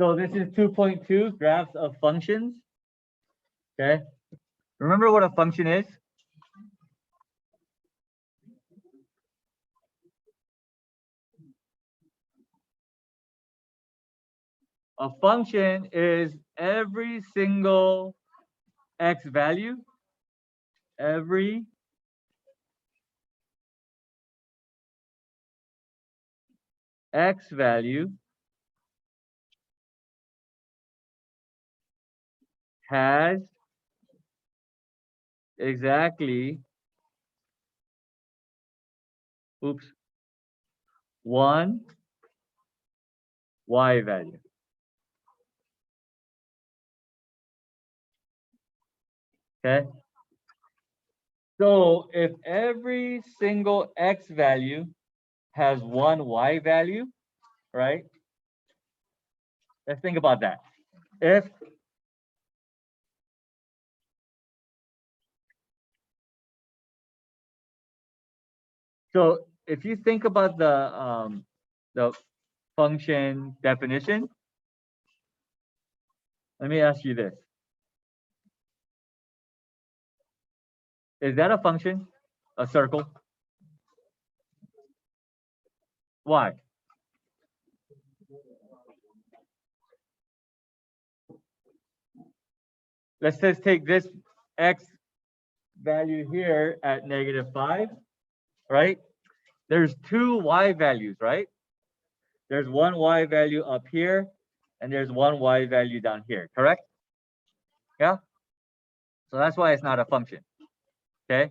So this is 2.2, graphs of functions. Okay. Remember what a function is? A function is every single x value, every x value has exactly, one y value. Okay. So if every single x value has one y value, right? Let's think about that. If you think about the function definition, let me ask you this. Is that a function? A circle? Why? Let's just take this x value here at -5, right? There's two y values, right? There's one y value up here, and there's one y value down here, correct? Yeah? So that's why it's not a function, okay?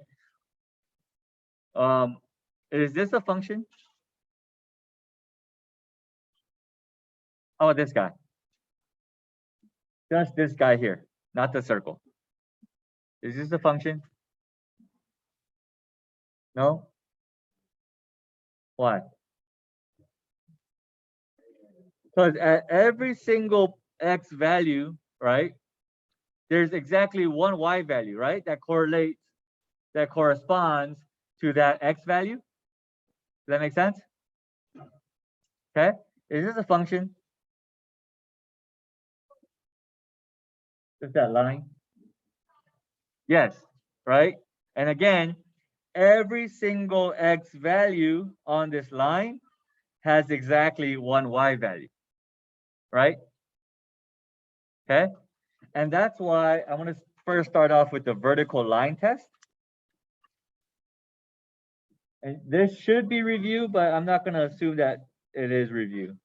Is this a function? Oh, this guy. Just this guy here, not the circle. Is this a function? No? Why? Because at every single x value, right, there's exactly one y value, right? That corresponds to that x value. Does that make sense? Okay. Is this a function? Is that line? Yes, right? And again, every single x value on this line has exactly one y value, right? Okay. And that's why I want to first start off with the vertical line test. And this should be review, but I'm not going to assume that it is review.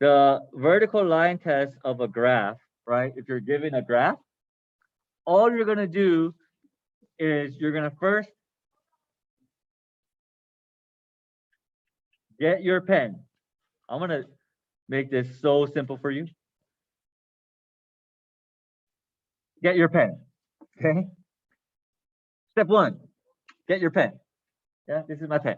The vertical line test of a graph, right? If you're given a graph, all you're going to do is you're going to first get your pen. I'm going to make this so simple for you. Get your pen. Okay. Step one, get your pen. Yeah, this is my pen.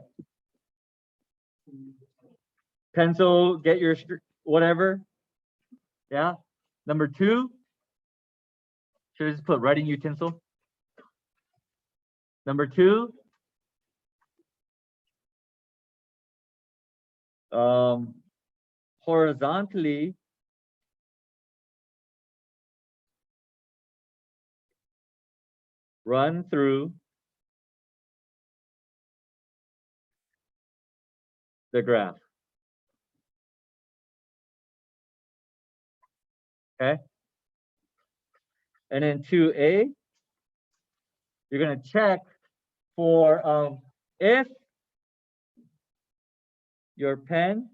Pencil, get your whatever. Yeah. Number two, should I just put writing utensil? Number two, horizontally run through the graph. Okay. And in 2A, you're going to check for if your pen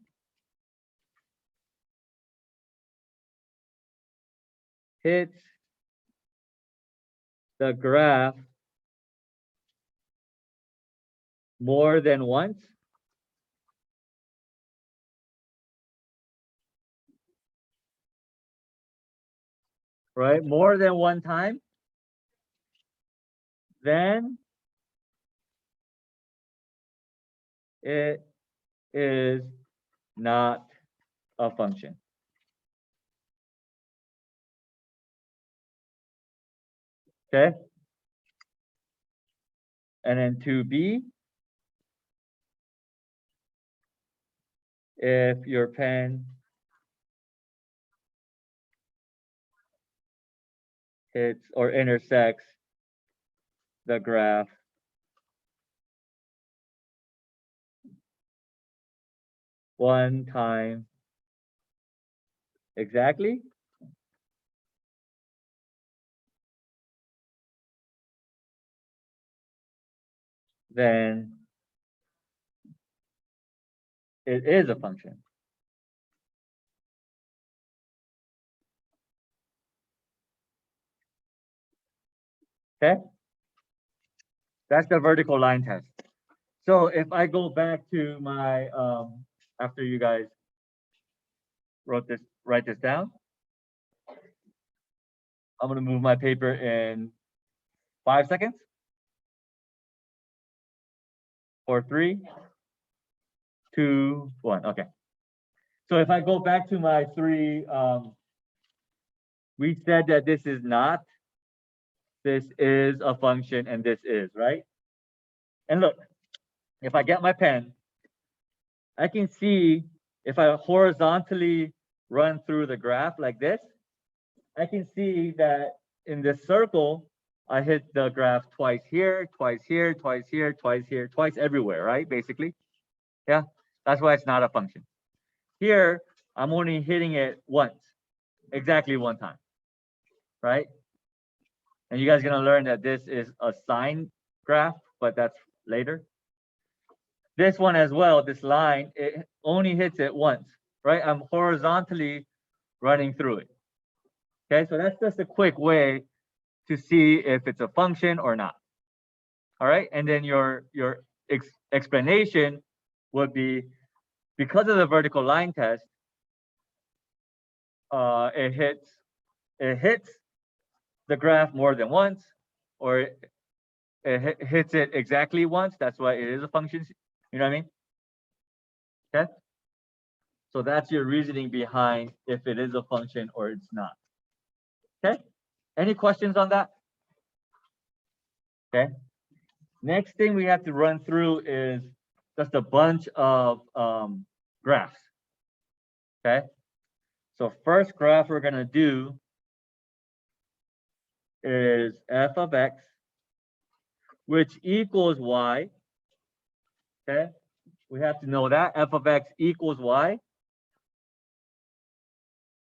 hits the graph more than once, right? More than one time, then it is not a function. Okay. And then 2b, if your pen hits or intersects the graph one time exactly, then it is a function. Okay. That's the vertical line test. So if I go back to my, after you guys write this down, I'm going to move my paper in 5 seconds. 4, 3, 2, 1. Okay. So if I go back to my 3, we said that this is not, this is a function, and this is, right? And look, if I get my pen, I can see if I horizontally run through the graph like this, I can see that in this circle, I hit the graph twice here, twice here, twice here, twice here, twice everywhere, right? Basically. Yeah, that's why it's not a function. Here, I'm only hitting it once, exactly one time, right? And you guys are gonna learn that this is a sine graph, but that's later. This one as well, this line, it only hits it once, right? I'm horizontally running through it. Okay, so that's just a quick way to see if it's a function or not. All right, and then your explanation would be, because of the vertical line test, it hits the graph more than once, or it hits it exactly once. That's why it is a function. You know what I mean? Okay. So that's your reasoning behind if it is a function or it's not. Okay. Any questions on that? Okay. Next thing we have to run through is just a bunch of graphs. Okay. So first graph we're gonna do is f of x, which equals y. Okay. We have to know that f of x equals y.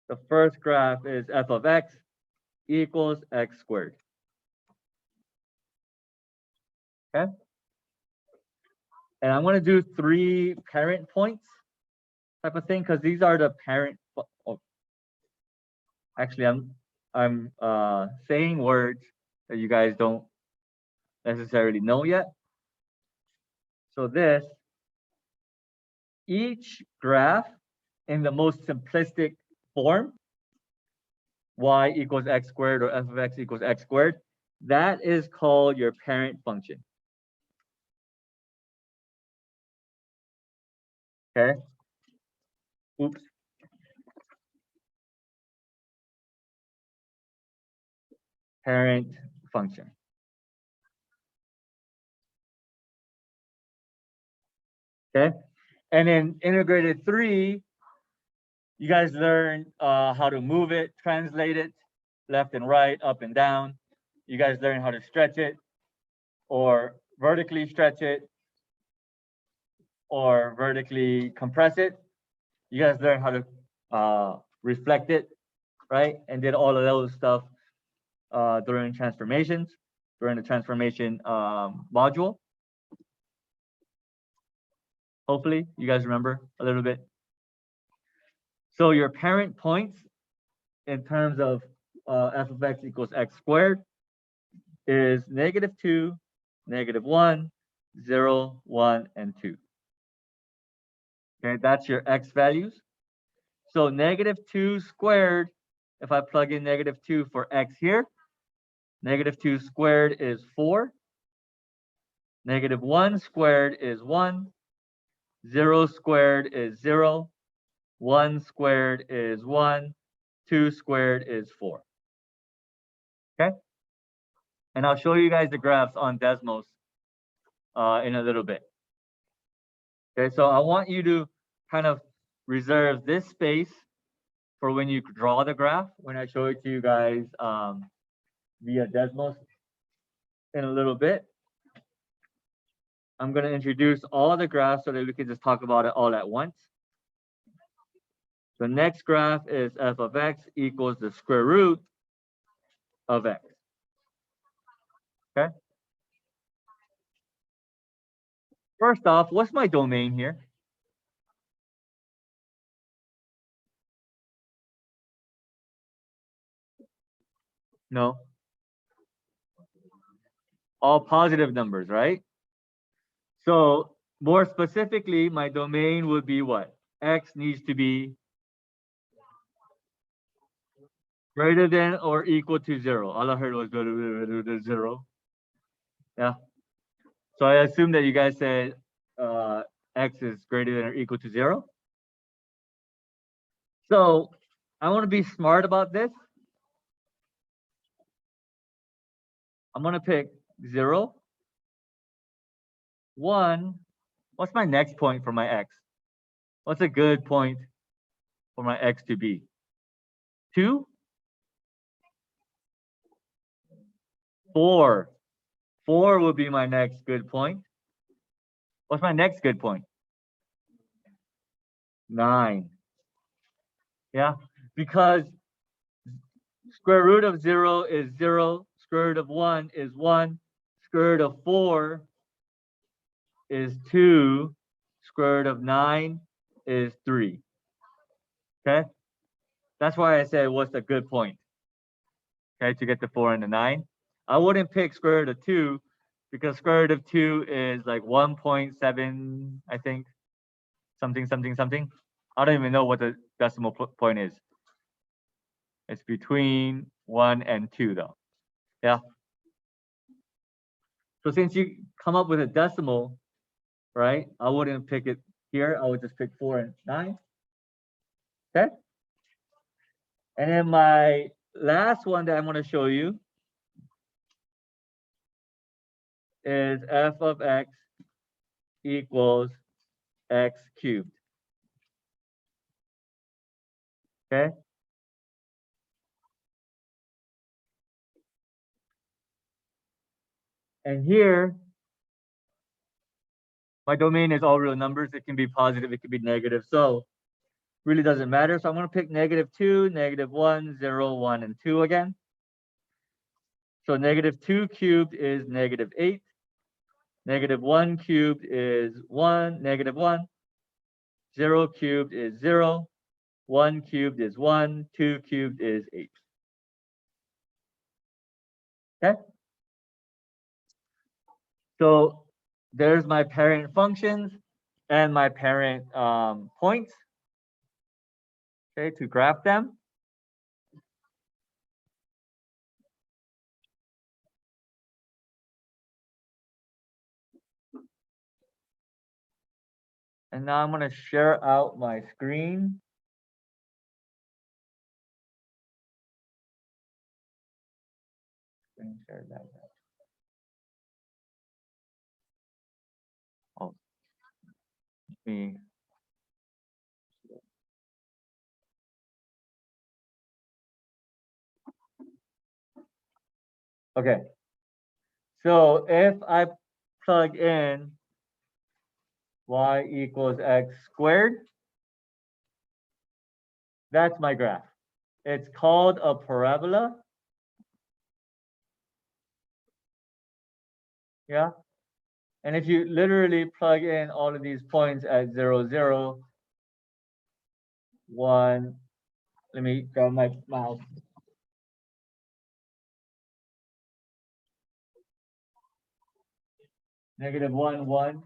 The first graph is f of x equals x squared. Okay. And I'm going to do 3 parent points type of thing, because these are the parent. Oh, actually, I'm saying words that you guys don't necessarily know yet. So this, each graph in the most simplistic form, y equals x squared or f of x equals x squared, that is called your parent function. Okay. Oops. Parent function. Okay. And in integrated 3, you guys learn how to move it, translate it, left and right, up and down. You guys learn how to stretch it, or vertically stretch it, or vertically compress it. You guys learn how to reflect it, right? And did all of those stuff during transformations, during the transformation module. Hopefully, you guys remember a little bit. So your parent points in terms of f of x equals x squared is -2, -1, 0, 1, and 2. Okay, that's your x values. So -2 squared, if I plug in -2 for x here, -2 squared is 4. -1 squared is 1. 0 squared is 0. 1 squared is 1. 2 squared is 4. Okay? And I'll show you guys the graphs on Desmos in a little bit. Okay, so I want you to kind of reserve this space for when you draw the graph, when I show it to you guys via Desmos in a little bit. I'm going to introduce all the graphs so that we can just talk about it all at once. The next graph is f of x equals the square root of x. Okay. First off, what's my domain here? No. All positive numbers, right? So more specifically, my domain would be what? X needs to be greater than or equal to 0. All I heard was greater than 0. Yeah. So I assume that you guys said x is greater than or equal to 0. So I want to be smart about this. I'm going to pick 0, 1. What's my next point for my x? What's a good point for my x to be? 2? 4. 4 would be my next good point. What's my next good point? 9. Yeah, because square root of 0 is 0, square root of 1 is 1, square root of 4 is 2, square root of 9 is 3. Okay, that's why I said what's a good point. Okay, to get the 4 and the 9. I wouldn't pick square root of 2 because square root of 2 is like 1.7, I think, something. I don't even know what the decimal point is. It's between 1 and 2 though. Yeah. So since you come up with a decimal, right, I wouldn't pick it here. I would just pick 4 and 9. Okay. And then my last one that I'm going to show you is f of x equals x cubed. Okay. And here, my domain is all real numbers. It can be positive, it can be negative. So really doesn't matter. So I'm going to pick -2, -1, 0, 1, and 2 again. So -2 cubed is -8. -1 cubed is 1, -1. 0 cubed is 0. 1 cubed is 1. 2 cubed is 8. Okay. So there's my parent functions and my parent points. Okay, to graph them. And now I'm going to share out my screen. Share that. Oh, me. Okay. So if I plug in y equals x squared, that's my graph. It's called a parabola. Yeah. And if you literally plug in all of these points at 0, 0, 1, let me grab my mouse. -1, 1.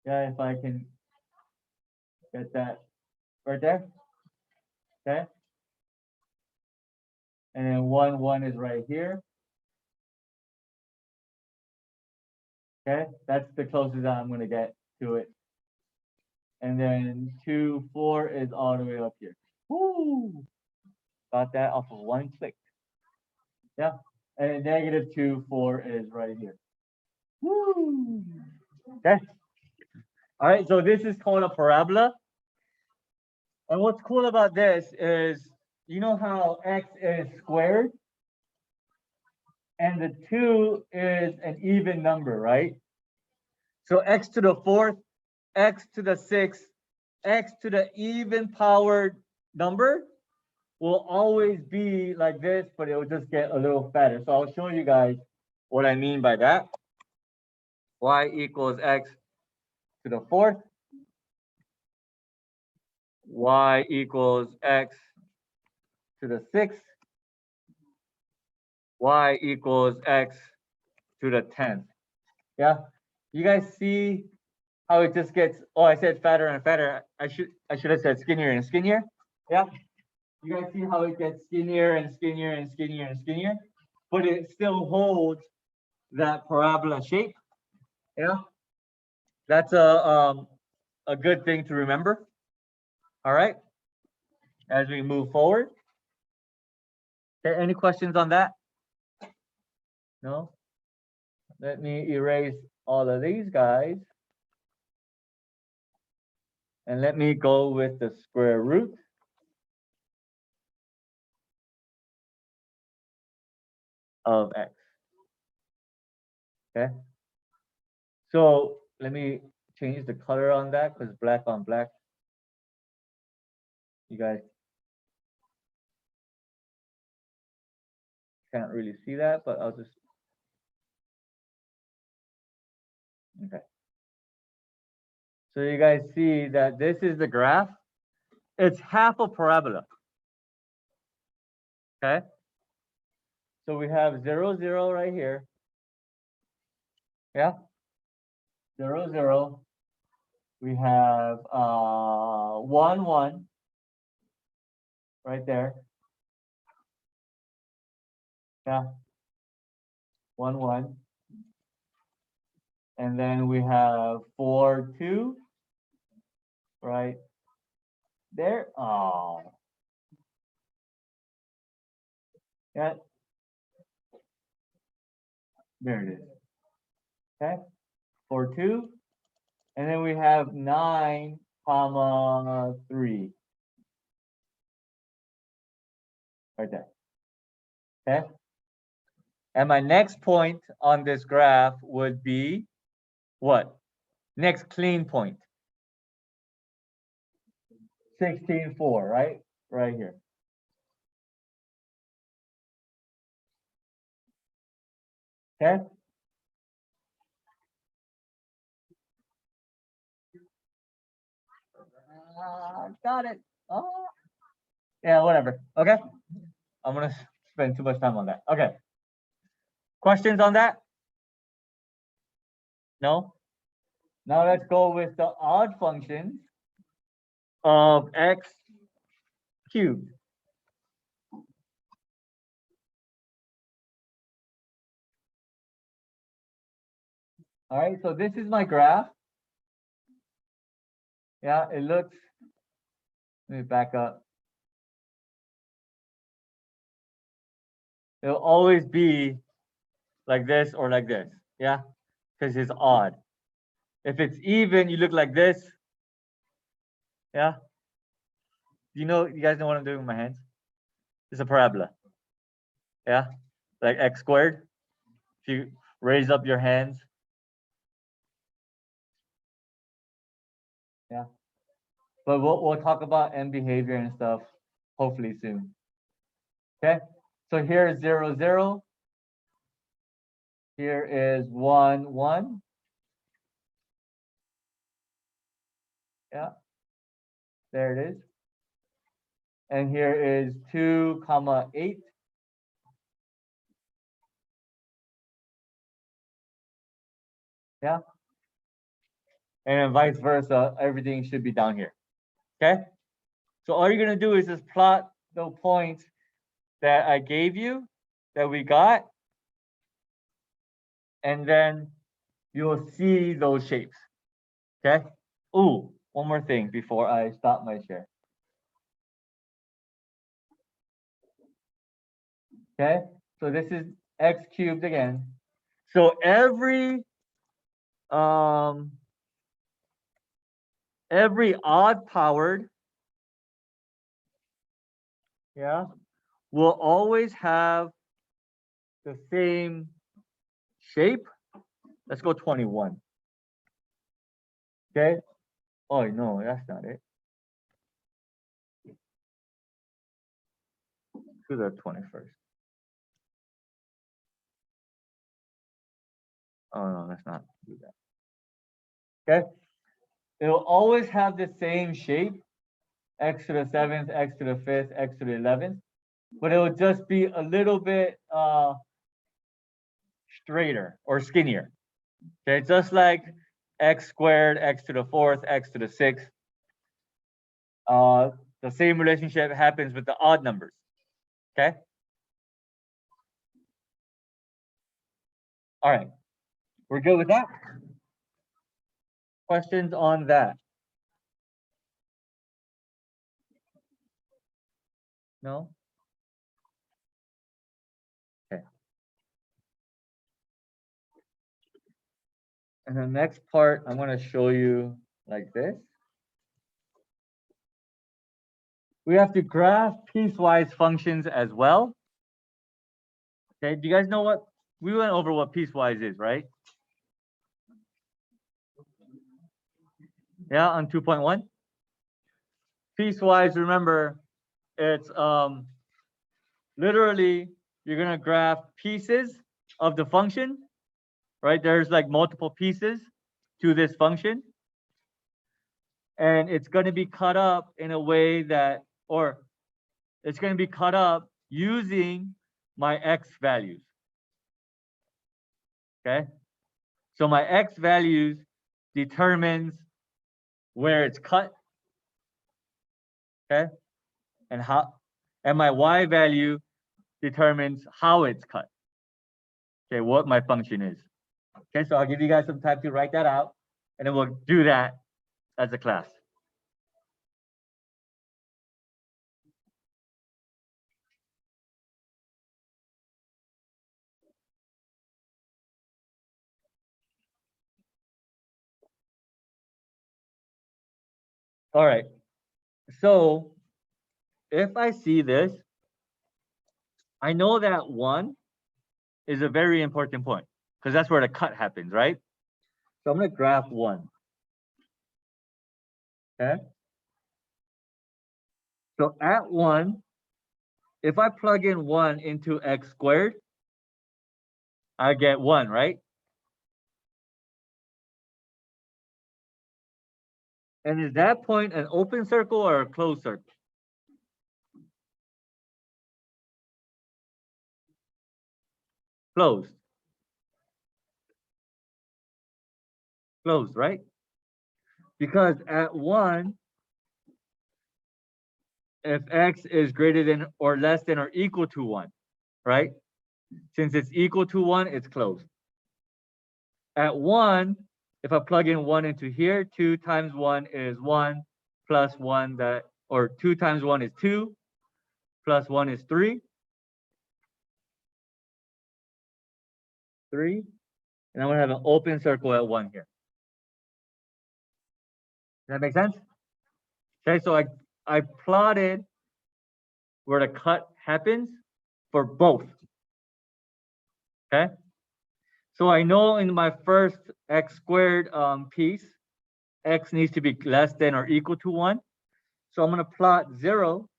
Yeah, if I can get that right there. Okay. And then 1, 1 is right here. Okay, that's the closest I'm going to get to it. And then 2, 4 is all the way up here. Woo! Got that off of one click. Yeah. And -2, 4 is right here. Woo! Okay. All right, so this is called a parabola. And what's cool about this is, you know how x is squared? And the 2 is an even number, right? So x to the 4th, x to the 6th, x to the even powered number will always be like this, but it will just get a little fatter. So I'll show you guys what I mean by that. Y equals x to the 4th. Y equals x to the 6th. Y equals x to the 10th. Yeah, you guys see how it just gets, oh, I said fatter and fatter. I should have said skinnier and skinnier. Yeah. You guys see how it gets skinnier and skinnier and skinnier and skinnier, but it still holds that parabola shape. Yeah. That's a good thing to remember. All right. As we move forward. Okay, any questions on that? No? Let me erase all of these guys. And let me go with the square root of x. Okay. So let me change the color on that because black on black. You guys can't really see that, but I'll just, okay. So you guys see that this is the graph. It's half a parabola. Okay. So we have 0, 0 right here. Yeah. 0, 0. We have 1, 1 right there. Yeah. 1, 1. And then we have 4, 2 right there. Oh. Yeah. There it is. Okay. 4, 2. And then we have 9, comma 3. Right there. Okay. And my next point on this graph would be what? Next clean point. 16, 4, right? Right here. Okay. Got it. Oh. Yeah, whatever. Okay. I'm gonna spend too much time on that. Okay. Questions on that? No? Now let's go with the odd functions of x cubed. All right, so this is my graph. Yeah, it looks, let me back up. It'll always be like this or like this. Yeah, because it's odd. If it's even, you look like this. Yeah. You guys know what I'm doing with my hands? It's a parabola. Yeah, like x squared. If you raise up your hands. Yeah. But we'll talk about end behavior and stuff hopefully soon. Okay. So here is 0, 0. Here is 1, 1. Yeah. There it is. And here is 2, comma 8. Yeah. And then vice versa, everything should be down here. Okay. So all you're going to do is just plot the points that I gave you, that we got. And then you'll see those shapes. Okay. Ooh, one more thing before I stop my share. Okay, so this is x cubed again. So every odd powered, yeah, will always have the same shape. Let's go 21. Okay. Oh no, that's not it. To the 21st. Oh no, let's not do that. Okay. It will always have the same shape, x to the 7th, x to the 5th, x to the 11th, but it will just be a little bit straighter or skinnier. Okay, just like x squared, x to the 4th, x to the 6th. The same relationship happens with the odd numbers. Okay. All right. We're good with that? Questions on that? No? Okay. And the next part, I'm going to show you like this. We have to graph piecewise functions as well. Okay, do you guys know what, we went over what piecewise is, right? Yeah, on 2.1. Piecewise, remember, it's literally you're gonna graph pieces of the function, right? There's like multiple pieces to this function. And it's gonna be cut up in a way that, or it's gonna be cut up using my x values. Okay, so my x values determines where it's cut. Okay, and my y value determines how it's cut. Okay, what my function is. Okay, so I'll give you guys some time to write that out, and then we'll do that as a class. All right, so if I see this, I know that 1 is a very important point because that's where the cut happens, right? So I'm going to graph 1. Okay. So at 1, if I plug in 1 into x squared, I get 1, right? And is that point an open circle or a closed circle? Closed. Closed, right? Because at 1, if x is greater than or less than or equal to 1, right? Since it's equal to 1, it's closed. At 1, if I plug in 1 into here, 2 times 1 is 1, plus 1 that, or 2 times 1 is 2, plus 1 is 3. 3. And I'm going to have an open circle at 1 here. Does that make sense? Okay, so I plotted where the cut happens for both. Okay, so I know in my first x squared piece, x needs to be less than or equal to 1. So I'm going to plot 0,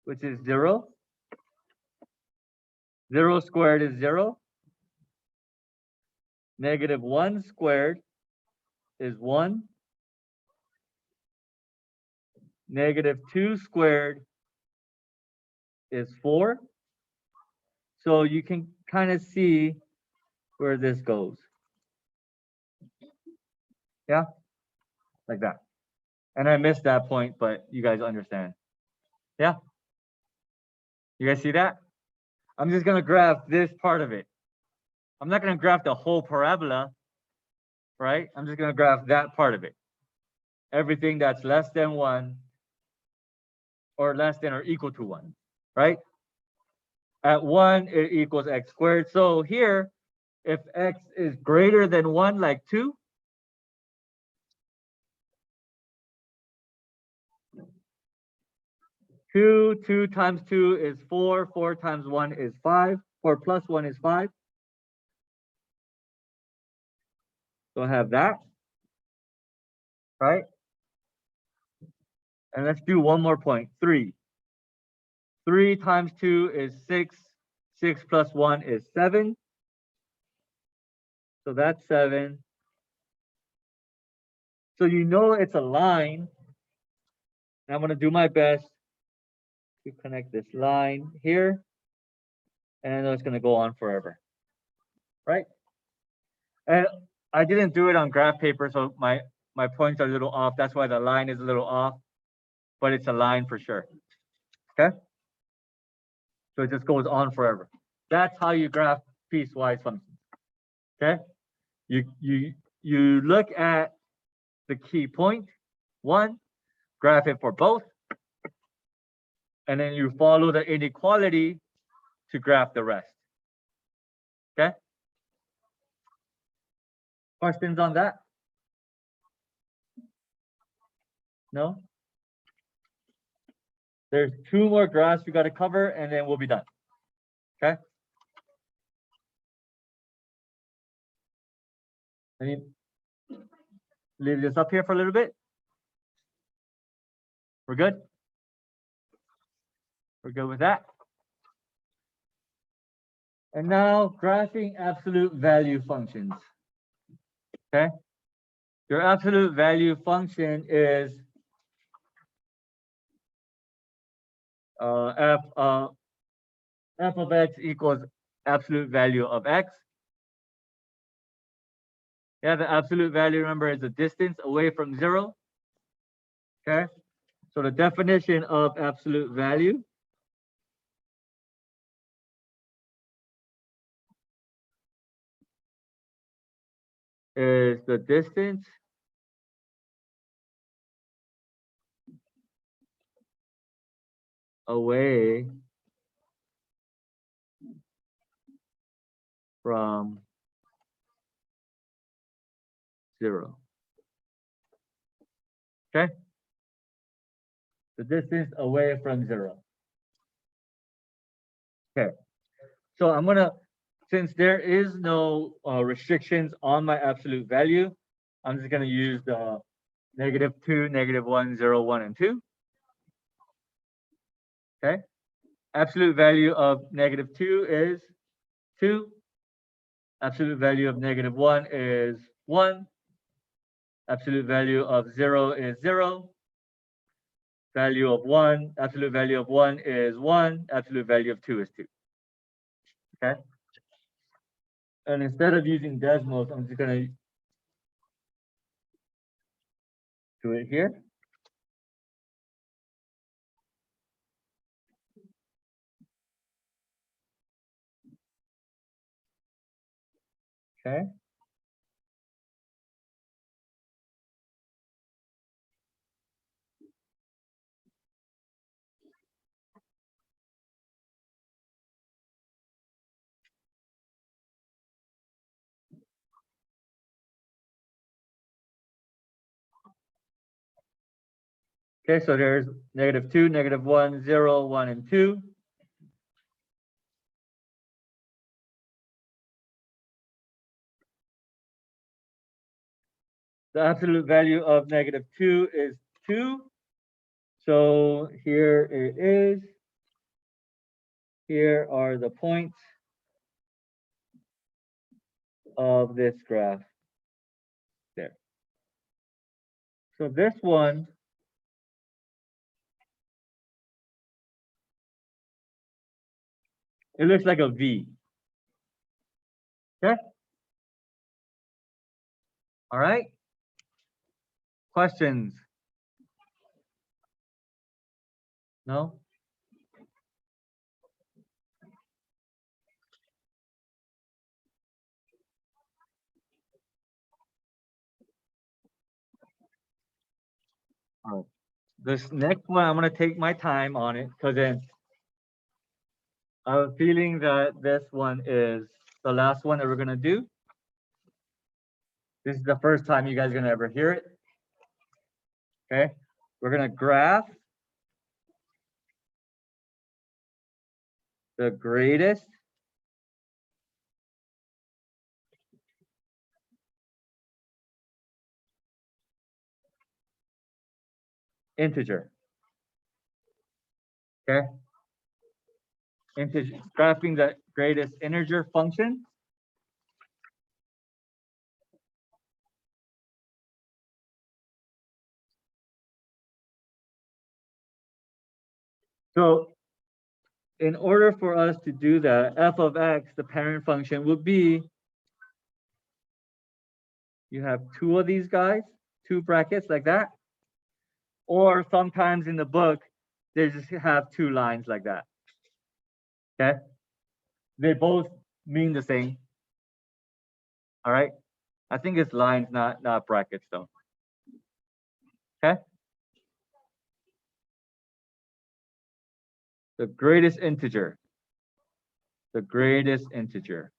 which is 0. 0 squared is 0. Negative 1 squared is 1. Negative 2 squared is 4. So you can kind of see where this goes. Yeah, like that. And I missed that point, but you guys understand. Yeah. You guys see that? I'm just going to graph this part of it. I'm not going to graph the whole parabola, right? I'm just going to graph that part of it. Everything that's less than 1 or less than or equal to 1, right? At 1, it equals x squared. So here, if x is greater than 1, like 2, two times 2 is 4, 4 times 1 is 5, 4 plus 1 is 5. So I have that, right? And let's do one more point, 3. 3 times 2 is 6, 6 plus 1 is 7. So that's 7. So you know it's a line. And I'm going to do my best to connect this line here. And I know it's going to go on forever, right? And I didn't do it on graph paper, so my points are a little off. That's why the line is a little off, but it's a line for sure. Okay? So it just goes on forever. That's how you graph piecewise functions. Okay? You look at the key point, 1, graph it for both, and then you follow the inequality to graph the rest. Okay? Questions on that? No? There's 2 more graphs we got to cover, and then we'll be done. Okay? Let me leave this up here for a little bit. We're good? We're good with that? And now graphing absolute value functions. Okay? Your absolute value function is f of x equals absolute value of x. Yeah, the absolute value, remember, is the distance away from 0. Okay? So the definition of absolute value is the distance away from 0. Okay? The distance away from 0. Okay. So I'm gonna, since there is no restrictions on my absolute value, I'm just gonna use the -2, -1, 0, 1, and 2. Okay. Absolute value of -2 is 2. Absolute value of -1 is 1. Absolute value of 0 is 0. Value of 1, absolute value of 1 is 1. Absolute value of 2 is 2. Okay. And instead of using decimals, I'm just going to do it here. Okay. Okay, so there's -2, -1, 0, 1, and 2. The absolute value of -2 is 2. So here it is. Here are the points of this graph there. So this one it looks like a V. Okay. All right. Questions? No? All right. This next one, I'm going to take my time on it because then I have a feeling that this one is the last one that we're gonna do. This is the first time you guys are gonna ever hear it. Okay, we're gonna graph the greatest integer. Okay, integer, graphing the greatest integer function. So in order for us to do that, f of x, the parent function, would be, you have two of these guys, two brackets like that. Or sometimes in the book, they just have two lines like that. Okay? They both mean the same. All right? I think it's lines, not brackets though. Okay? The greatest integer. The greatest integer.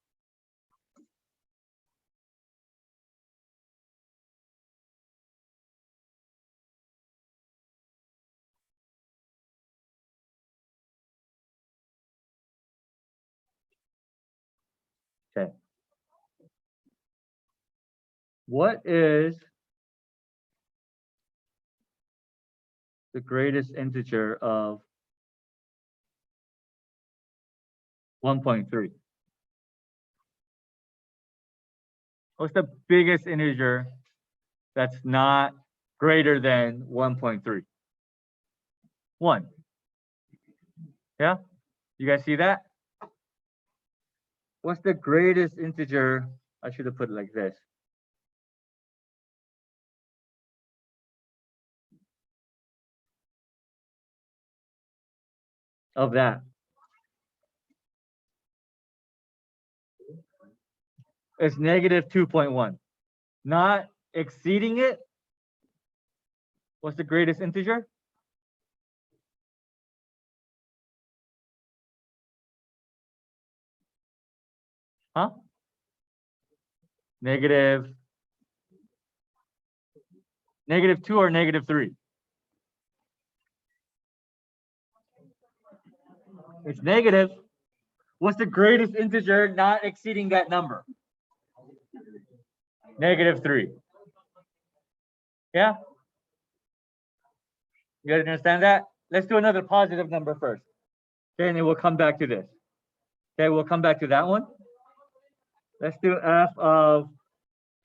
Okay. What is the greatest integer of 1.3? What's the biggest integer that's not greater than 1.3? 1. Yeah? You guys see that? What's the greatest integer? I should have put it like this. Of that. It's negative 2.1. Not exceeding it. What's the greatest integer? Huh? Negative 2 or negative 3? It's negative. What's the greatest integer not exceeding that number? Negative 3. Yeah? You guys understand that? Let's do another positive number first. Okay, and then we'll come back to this. Okay, we'll come back to that one. Let's do f of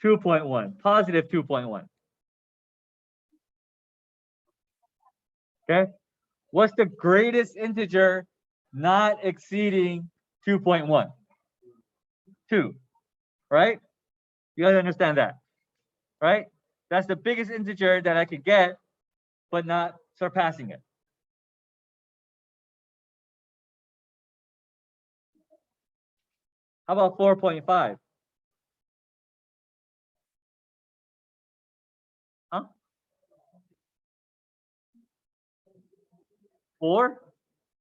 2.1, positive 2.1. Okay, what's the greatest integer not exceeding 2.1? 2, right? You guys understand that, right? That's the biggest integer that I could get, but not surpassing it. How about 4.5? Huh? 4?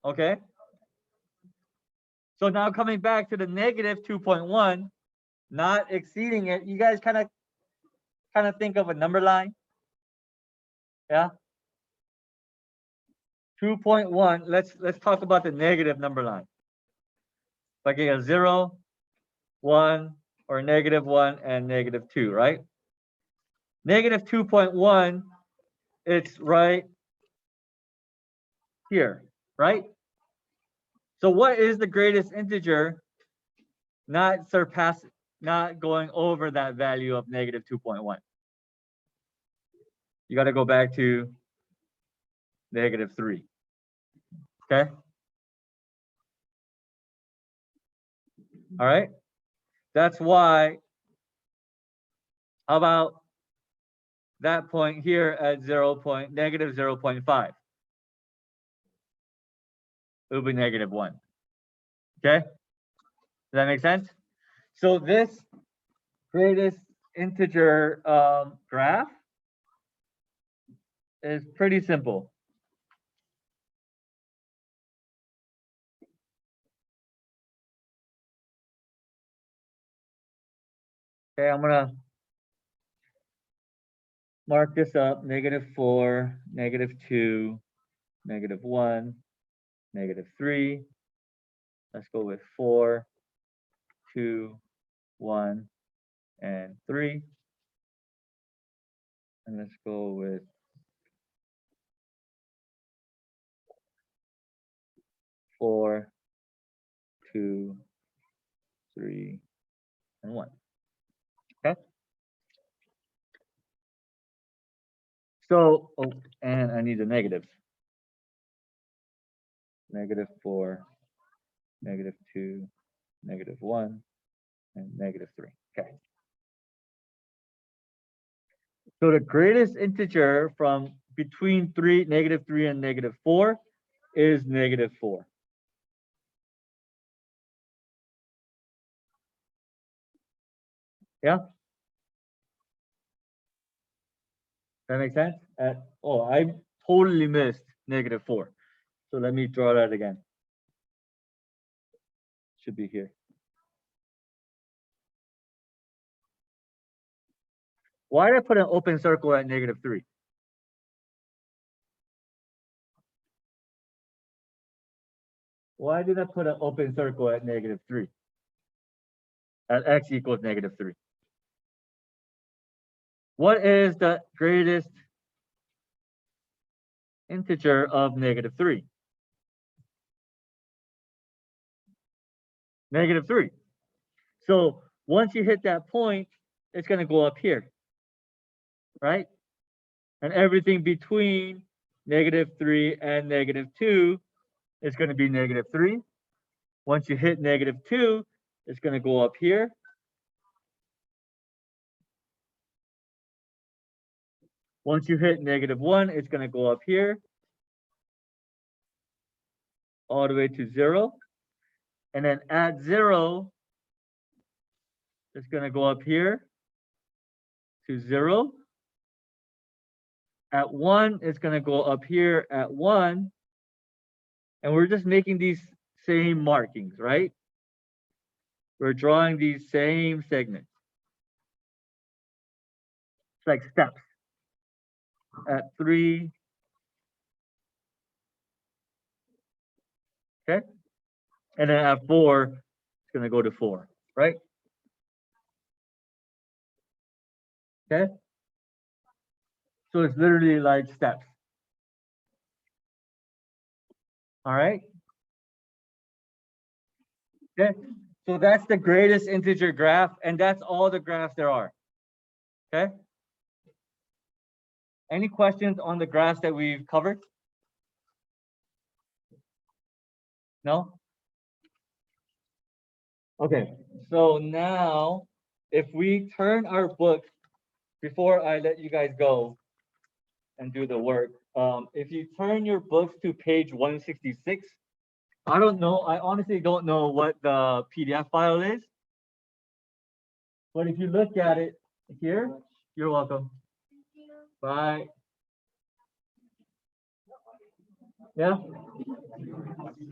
Okay. So now coming back to the negative 2.1, not exceeding it, you guys kind of think of a number line. Yeah. 2.1. Let's talk about the negative number line. Like you got 0, 1, or negative 1 and negative 2, right? Negative 2.1, it's right here, right? So what is the greatest integer not going over that value of negative 2.1? You got to go back to negative 3. Okay? All right? That's why, how about that point here at negative 0.5? It will be negative 1. Okay? Does that make sense? So this greatest integer graph is pretty simple. Okay, I'm gonna mark this up, -4, -2, -1, -3. Let's go with 4, 2, 1, and 3. And let's go with 4, 2, 3, and 1. Okay. So, oh, and I need the negatives. -4, -2, -1, and -3. Okay. So the greatest integer from between -3 and -4 is -4. Yeah? That makes sense? Oh, I totally missed -4. So let me draw that again. Should be here. Why did I put an open circle at -3? Why did I put an open circle at -3? At x equals -3. What is the greatest integer of -3? -3. So once you hit that point, it's going to go up here, right? And everything between -3 and -2 is going to be -3. Once you hit -2, it's going to go up here. Once you hit -1, it's going to go up here all the way to 0. And then at 0, it's going to go up here to 0. At 1, it's going to go up here at 1. And we're just making these same markings, right? We're drawing these same segments. It's like steps. At 3. Okay. And then at 4, it's going to go to 4, right? Okay. So it's literally like steps. All right. Okay. So that's the greatest integer graph, and that's all the graphs there are. Okay. Any questions on the graphs that we've covered? No? Okay. So now, if we turn our book, before I let you guys go and do the work, if you turn your books to page 166, I don't know, I honestly don't know what the PDF file is. But if you look at it here, you're welcome. Bye. Yeah.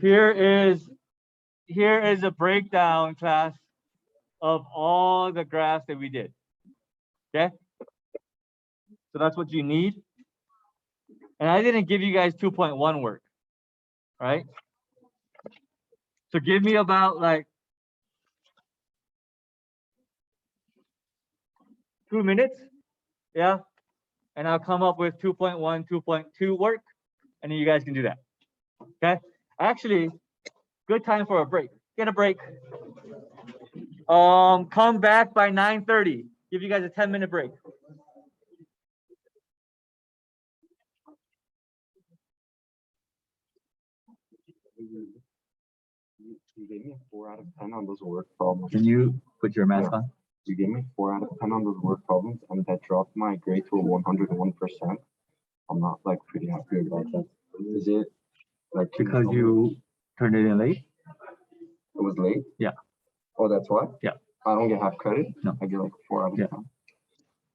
Here is a breakdown, class, of all the graphs that we did. Okay. So that's what you need. And I didn't give you guys 2.1 work, right? So give me about like 2 minutes. Yeah. And I'll come up with 2.1, 2.2 work. And then you guys can do that. Okay. Actually, good time for a break. Get a break. Come back by 9:30. Give you guys a 10-minute break. You gave me a 4 out of 10 on those work problems. Can you put your mask on? You gave me 4 out of 10 on those work problems, and that dropped my grade to a 101%. I'm not like pretty happy about that. Is it like Because you turned it in late? It was late? Yeah. Oh, that's why? Yeah. I don't get half credit? No. I get like 4 out of 10.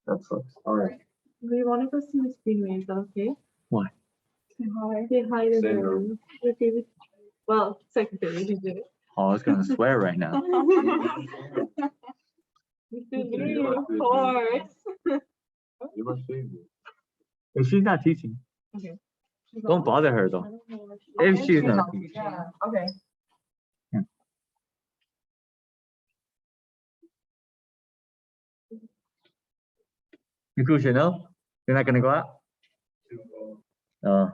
That sucks. All right. We want to go see the Speedway, is that okay? Why? Say hi. Say hi to the favorite. Well, secretary, he did it. Oh, I was gonna swear right now. We still do Of course. You must be. If she's not teaching, Okay. don't bother her though. If she's not teaching. Yeah, okay. Conclusion, no? You're not gonna go out? Oh.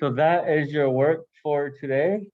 So that is your work for today.